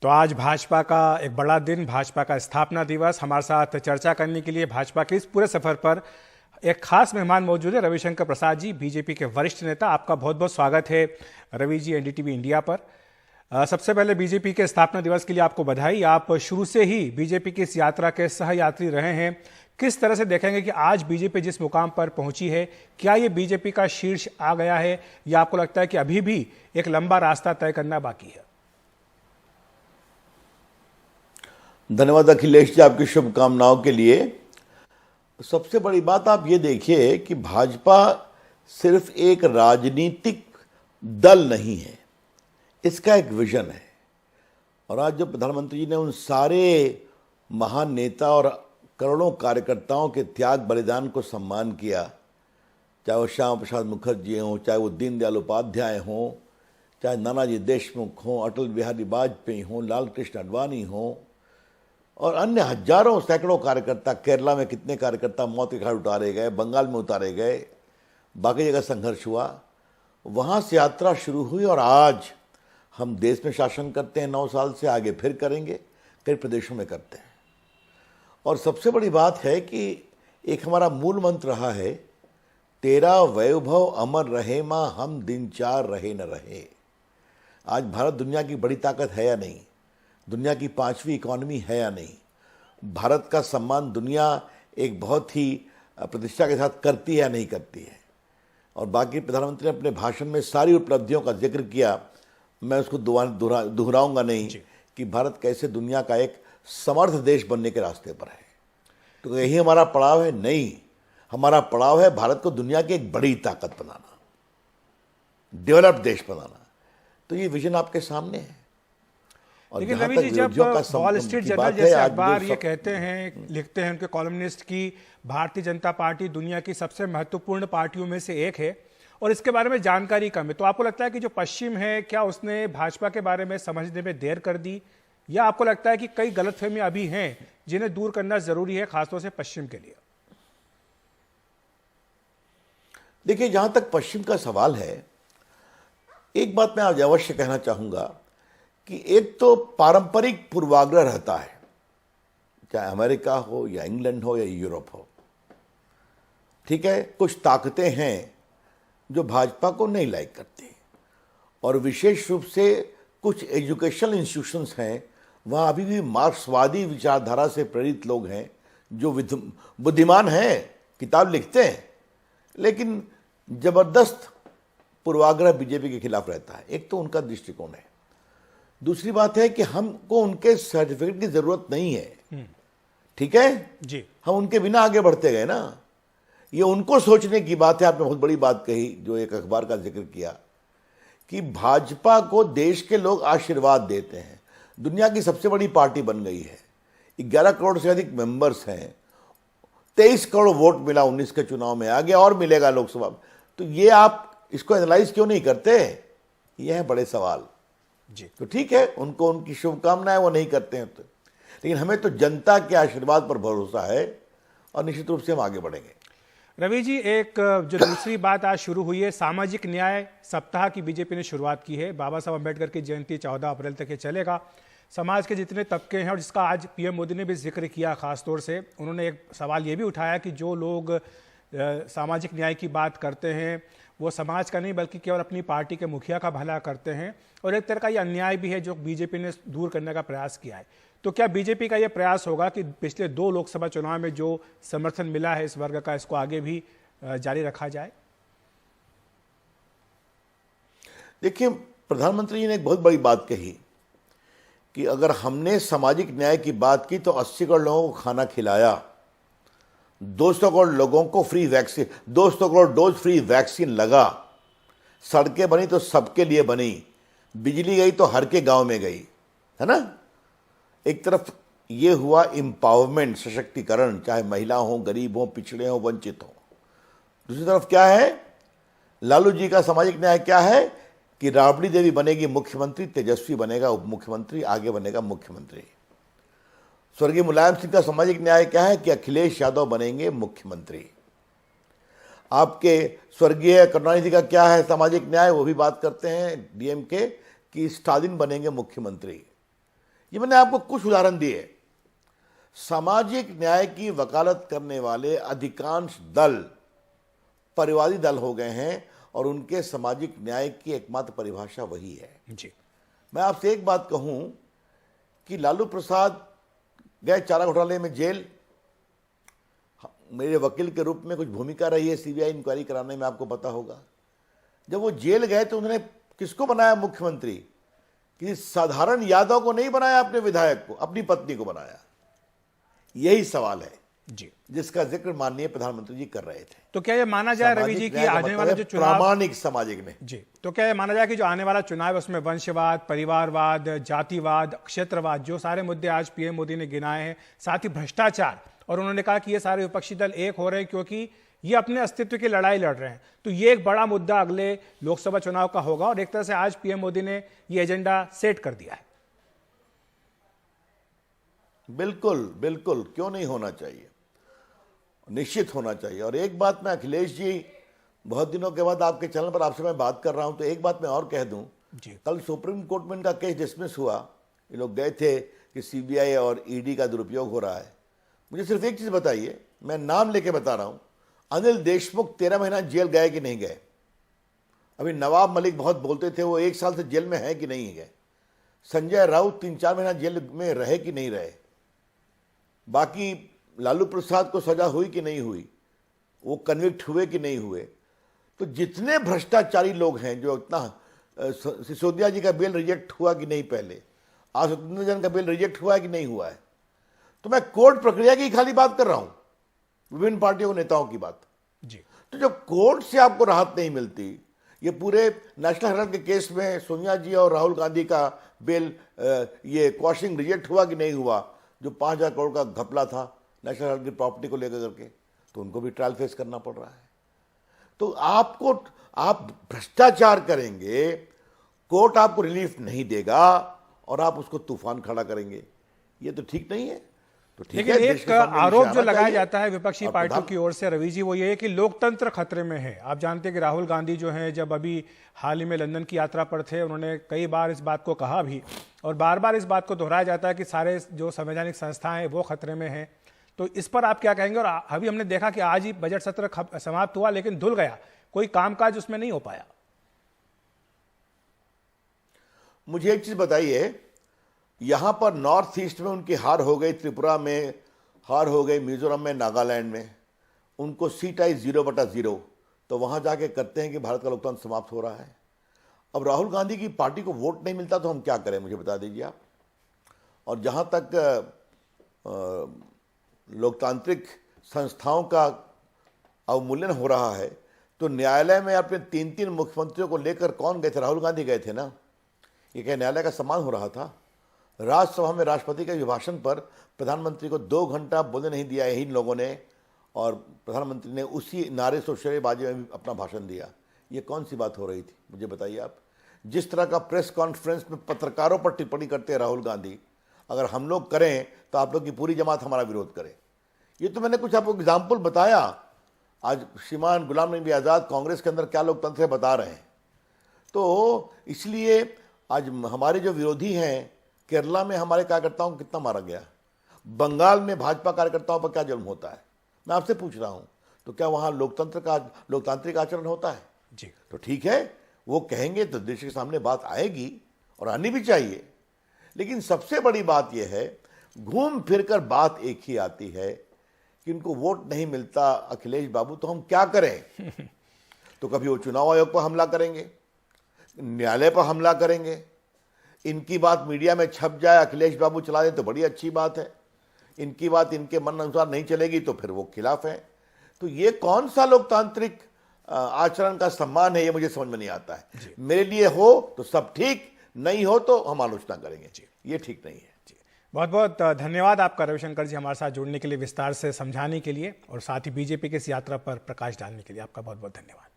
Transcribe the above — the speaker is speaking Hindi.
तो आज भाजपा का एक बड़ा दिन, भाजपा का स्थापना दिवस। हमारे साथ चर्चा करने के लिए भाजपा के इस पूरे सफर पर एक खास मेहमान मौजूद है, रविशंकर प्रसाद जी, बीजेपी के वरिष्ठ नेता। आपका बहुत बहुत स्वागत है रवि जी एनडीटीवी इंडिया पर। सबसे पहले बीजेपी के स्थापना दिवस के लिए आपको बधाई। आप शुरू से ही बीजेपी की इस यात्रा के सहयात्री रहे हैं। किस तरह से देखेंगे कि आज बीजेपी जिस मुकाम पर पहुंची है, क्या ये बीजेपी का शीर्ष आ गया है या आपको लगता है कि अभी भी एक लंबा रास्ता तय करना बाकी है? धन्यवाद अखिलेश जी, आपकी शुभकामनाओं के लिए। सबसे बड़ी बात आप ये देखिए कि भाजपा सिर्फ एक राजनीतिक दल नहीं है, इसका एक विजन है। और आज जब प्रधानमंत्री जी ने उन सारे महान नेता और करोड़ों कार्यकर्ताओं के त्याग बलिदान को सम्मान किया, चाहे वो श्यामा प्रसाद मुखर्जी हों, चाहे वो दीनदयाल उपाध्याय हों, चाहे नानाजी देशमुख हों, अटल बिहारी वाजपेयी हों, लाल कृष्ण आडवाणी हों और अन्य हजारों सैकड़ों कार्यकर्ता, केरला में कितने कार्यकर्ता मौत के घाट उतारे गए, बंगाल में उतारे गए, बाकी जगह संघर्ष हुआ, वहाँ से यात्रा शुरू हुई। और आज हम देश में शासन करते हैं 9 साल से, आगे फिर करेंगे, कई प्रदेशों में करते हैं। और सबसे बड़ी बात है कि एक हमारा मूल मंत्र रहा है, तेरा वैभव अमर रहे माँ, हम दिन चार रहे न रहे। आज भारत दुनिया की बड़ी ताकत है या नहीं, दुनिया की 5वीं इकॉनमी है या नहीं, भारत का सम्मान दुनिया एक बहुत ही प्रतिष्ठा के साथ करती है या नहीं करती है। और बाकी प्रधानमंत्री ने अपने भाषण में सारी उपलब्धियों का जिक्र किया, मैं उसको दोहराऊंगा नहीं कि भारत कैसे दुनिया का एक समर्थ देश बनने के रास्ते पर है। तो यही हमारा पड़ाव है? नहीं, हमारा पड़ाव है भारत को दुनिया की एक बड़ी ताकत बनाना, डेवलप्ड देश बनाना। तो ये विजन आपके सामने है। लेकिन रवि जी, जब वॉल स्ट्रीट जर्नल जैसे अखबार ये कहते हैं, लिखते हैं उनके कॉलमनिस्ट की भारतीय जनता पार्टी दुनिया की सबसे महत्वपूर्ण पार्टियों में से एक है और इसके बारे में जानकारी कम है, तो आपको लगता है कि जो पश्चिम है, क्या उसने भाजपा के बारे में समझने में देर कर दी, या आपको लगता है कि कई गलतफहमियां अभी हैं जिन्हें दूर करना जरूरी है, खासतौर से पश्चिम के लिए? देखिए, जहां तक पश्चिम का सवाल है, एक बात मैं आज अवश्य कहना चाहूंगा कि एक तो पारंपरिक पूर्वाग्रह रहता है, चाहे अमेरिका हो या इंग्लैंड हो या यूरोप हो। ठीक है, कुछ ताकतें हैं जो भाजपा को नहीं लाइक करती, और विशेष रूप से कुछ एजुकेशनल इंस्टीट्यूशंस हैं, वहाँ अभी भी मार्क्सवादी विचारधारा से प्रेरित लोग हैं जो बुद्धिमान हैं, किताब लिखते हैं, लेकिन जबरदस्त पूर्वाग्रह बीजेपी के खिलाफ रहता है। एक तो उनका दृष्टिकोण है। दूसरी बात है कि हमको उनके सर्टिफिकेट की जरूरत नहीं है। ठीक है जी, हम उनके बिना आगे बढ़ते गए ना। ये उनको सोचने की बात है। आपने बहुत बड़ी बात कही, जो एक अखबार का जिक्र किया, कि भाजपा को देश के लोग आशीर्वाद देते हैं, दुनिया की सबसे बड़ी पार्टी बन गई है, 11 करोड़ से अधिक मेंबर्स हैं, 23 करोड़ वोट मिला 19 के चुनाव में, आगे और मिलेगा लोकसभा। तो ये आप इसको एनालाइज क्यों नहीं करते? ये है बड़े सवाल जी। तो ठीक है, उनको उनकी शुभकामनाएं, वो नहीं करते हैं तो, लेकिन हमें तो जनता के आशीर्वाद पर भरोसा है और निश्चित रूप से हम आगे बढ़ेंगे। रवि जी, एक जो दूसरी बात आज शुरू हुई है, सामाजिक न्याय सप्ताह की बीजेपी ने शुरुआत की है। बाबा साहब अम्बेडकर की जयंती 14 अप्रैल तक ये चलेगा। समाज के जितने तबके हैं, और जिसका आज पीएम मोदी ने भी जिक्र किया खासतौर से, उन्होंने एक सवाल ये भी उठाया कि जो लोग सामाजिक न्याय की बात करते हैं वो समाज का नहीं बल्कि केवल अपनी पार्टी के मुखिया का भला करते हैं, और एक तरह का ये अन्याय भी है जो बीजेपी ने दूर करने का प्रयास किया है। तो क्या बीजेपी का ये प्रयास होगा कि पिछले 2 लोकसभा चुनाव में जो समर्थन मिला है इस वर्ग का, इसको आगे भी जारी रखा जाए? देखिए, प्रधानमंत्री जी ने एक बहुत बड़ी बात कही कि अगर हमने सामाजिक न्याय की बात की तो 80 करोड़ लोगों को खाना खिलाया, 200 करोड़ लोगों को free vaccine, 200 crore dose free vaccine लगा, सड़कें बनी तो सबके लिए बनी, बिजली गई तो हर के गांव में गई, है ना। एक तरफ ये हुआ एम्पावरमेंट, सशक्तिकरण, चाहे महिला हो, गरीब हो, पिछड़े हो, वंचित हो। दूसरी तरफ क्या है, लालू जी का सामाजिक न्याय क्या है कि राबड़ी देवी बनेगी मुख्यमंत्री, तेजस्वी बनेगा उप मुख्यमंत्री, आगे बनेगा मुख्यमंत्री। स्वर्गीय मुलायम सिंह का सामाजिक न्याय क्या है कि अखिलेश यादव बनेंगे मुख्यमंत्री। आपके स्वर्गीय करुणानिधि का क्या है सामाजिक न्याय, वो भी बात करते हैं डीएमके, कि स्टालिन बनेंगे मुख्यमंत्री। ये मैंने आपको कुछ उदाहरण दिए। सामाजिक न्याय की वकालत करने वाले अधिकांश दल परिवादी दल हो गए हैं और उनके सामाजिक न्याय की एकमात्र परिभाषा वही है। जी। मैं आपसे एक बात कहूं कि लालू प्रसाद गए चारा घोटाले में जेल, मेरे वकील के रूप में कुछ भूमिका रही है सीबीआई इंक्वायरी कराने में, आपको पता होगा। जब वो जेल गए तो उन्होंने किसको बनाया मुख्यमंत्री? किसी साधारण यादव को नहीं बनाया, अपने विधायक को, अपनी पत्नी को बनाया। यही सवाल है जी, जिसका जिक्र माननीय प्रधानमंत्री जी कर रहे थे। तो क्या ये माना जाए रवि जी कि आने वाला जो चुनाव, प्रामाणिक सामाजिक ने, जी, तो क्या ये माना जाए कि जो आने वाला चुनाव है उसमें वंशवाद, परिवारवाद, जातिवाद, क्षेत्रवाद, जो सारे मुद्दे आज पीएम मोदी ने गिनाए हैं, साथ ही भ्रष्टाचार, और उन्होंने कहा कि ये सारे विपक्षी दल एक हो रहे हैं क्योंकि ये अपने अस्तित्व की लड़ाई लड़ रहे हैं, तो ये एक बड़ा मुद्दा अगले लोकसभा चुनाव का होगा और एक तरह से आज पीएम मोदी ने ये एजेंडा सेट कर दिया है। बिल्कुल बिल्कुल, क्यों नहीं होना चाहिए, निश्चित होना चाहिए। और एक बात मैं अखिलेश जी, बहुत दिनों के बाद आपके चैनल पर आपसे मैं बात कर रहा हूं, तो एक बात मैं और कह दूं, कल सुप्रीम कोर्ट में इनका केस डिसमिस हुआ। ये लोग गए थे कि सीबीआई और ईडी का दुरुपयोग हो रहा है। मुझे सिर्फ एक चीज बताइए, मैं नाम लेके बता रहा हूं, अनिल देशमुख 13 महीना जेल गए कि नहीं गए? अभी नवाब मलिक बहुत बोलते थे वो 1 साल से जेल में है कि नहीं गए? संजय राउत 3-4 महीना जेल में रहे कि नहीं रहे? बाकी लालू प्रसाद को सजा हुई कि नहीं हुई? वो कन्विक्ट हुए कि नहीं हुए? तो जितने भ्रष्टाचारी लोग हैं, जो इतना, सिसोदिया जी का बेल रिजेक्ट हुआ कि नहीं पहले, आज सत्येंद्र जैन का बेल रिजेक्ट हुआ है कि नहीं हुआ है? तो मैं कोर्ट प्रक्रिया की खाली बात कर रहा हूं, विभिन्न पार्टियों के नेताओं की बात जी। तो जब कोर्ट से आपको राहत नहीं मिलती, ये पूरे नेशनल हेराल्ड के केस में सोनिया जी और राहुल गांधी का बेल, ये क्वाशिंग रिजेक्ट हुआ कि नहीं हुआ, जो 5,000 करोड़ का घपला था नेशनल हेराल्ड की प्रॉपर्टी को लेकर करके, तो उनको भी ट्रायल फेस करना पड़ रहा है। तो आप भ्रष्टाचार करेंगे, कोर्ट आपको रिलीफ नहीं देगा और आप उसको तूफान खड़ा करेंगे, ये तो ठीक नहीं है। तो ठीक लेकिन है, एक आरोप जो लगाया जाता है विपक्षी पार्टियों की ओर से रवि जी, वो ये है कि लोकतंत्र खतरे में है। आप जानते हैं कि राहुल गांधी जो हैं, जब अभी हाल ही में लंदन की यात्रा पर थे, उन्होंने कई बार इस बात को कहा भी, और बार बार इस बात को दोहराया जाता है कि सारे जो संवैधानिक संस्थाएं हैं वो खतरे में हैं। तो इस पर आप क्या कहेंगे? और अभी हमने देखा कि आज ही बजट सत्र समाप्त हुआ लेकिन धुल गया, कोई कामकाज उसमें नहीं हो पाया। मुझे एक चीज बताइए, यहां पर नॉर्थ ईस्ट में उनकी हार हो गई, त्रिपुरा में हार हो गई, मिजोरम में, नागालैंड में उनको सीट आई 0/0, तो वहां जाके करते हैं कि भारत का लोकतंत्र समाप्त हो रहा है। अब राहुल गांधी की पार्टी को वोट नहीं मिलता तो हम क्या करें, मुझे बता दीजिए आप। और जहां तक लोकतांत्रिक संस्थाओं का अवमूल्यन हो रहा है, तो न्यायालय में अपने 3-3 मुख्यमंत्रियों को लेकर कौन गए थे? राहुल गांधी गए थे ना। ये क्या न्यायालय का सम्मान हो रहा था? राज्यसभा में राष्ट्रपति के अभिभाषण पर प्रधानमंत्री को 2 घंटा बोलने नहीं दिया इन लोगों ने, और प्रधानमंत्री ने उसी नारे शोरबाजी में भी अपना भाषण दिया। ये कौन सी बात हो रही थी, मुझे बताइए आप। जिस तरह का प्रेस कॉन्फ्रेंस में पत्रकारों पर टिप्पणी करते हैं राहुल गांधी, अगर हम लोग करें तो आप लोग की पूरी जमात हमारा विरोध करे। ये तो मैंने कुछ आपको एग्जाम्पल बताया। आज श्रीमान गुलाम नबी आज़ाद कांग्रेस के अंदर क्या लोकतंत्र है बता रहे हैं। तो इसलिए आज हमारे जो विरोधी हैं, केरला में हमारे कार्यकर्ताओं को कितना मारा गया, बंगाल में भाजपा कार्यकर्ताओं पर क्या जुल्म होता है, मैं आपसे पूछ रहा हूं। तो क्या वहां लोकतांत्रिक आचरण होता है? जी। तो ठीक है, वो कहेंगे तो देश के सामने बात आएगी और आनी भी चाहिए। लेकिन सबसे बड़ी बात यह है, घूम फिर कर बात एक ही आती है कि उनको वोट नहीं मिलता अखिलेश बाबू, तो हम क्या करें? तो कभी वो चुनाव आयोग पर हमला करेंगे, न्यायालय पर हमला करेंगे, इनकी बात मीडिया में छप जाए, अखिलेश बाबू चला दे तो बड़ी अच्छी बात है, इनकी बात इनके मन अनुसार नहीं चलेगी तो फिर वो खिलाफ है। तो ये कौन सा लोकतांत्रिक आचरण का सम्मान है, ये मुझे समझ में नहीं आता है। मेरे लिए हो तो सब ठीक, नहीं हो तो हम आलोचना करेंगे, ये ठीक नहीं है। बहुत बहुत धन्यवाद आपका रविशंकर जी, हमारे साथ जुड़ने के लिए, विस्तार से समझाने के लिए, और साथ ही बीजेपी की इस यात्रा पर प्रकाश डालने के लिए आपका बहुत बहुत धन्यवाद।